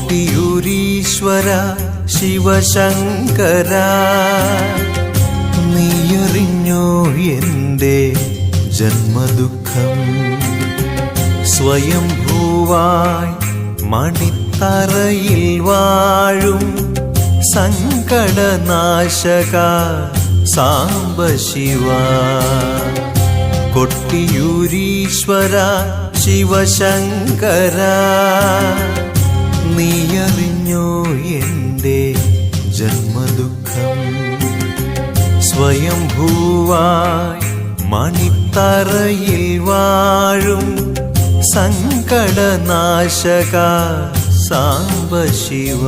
കൊട്ടിയൂരീശ്വര ശിവശങ്കര, നീയറിഞ്ഞോ എൻ്റെ ജന്മദുഃഖം? സ്വയംഭൂവായി മണിത്തറയിൽ വാഴും സങ്കടനാശക സാംബശിവ. കൊട്ടിയൂരീശ്വര ശിവശങ്കര, നീയറിഞ്ഞോ എൻ്റെ ജന്മദുഃഖം? സ്വയംഭൂവായി മണിത്തറയിൽ വാഴും സങ്കടനാശക സാംബശിവ.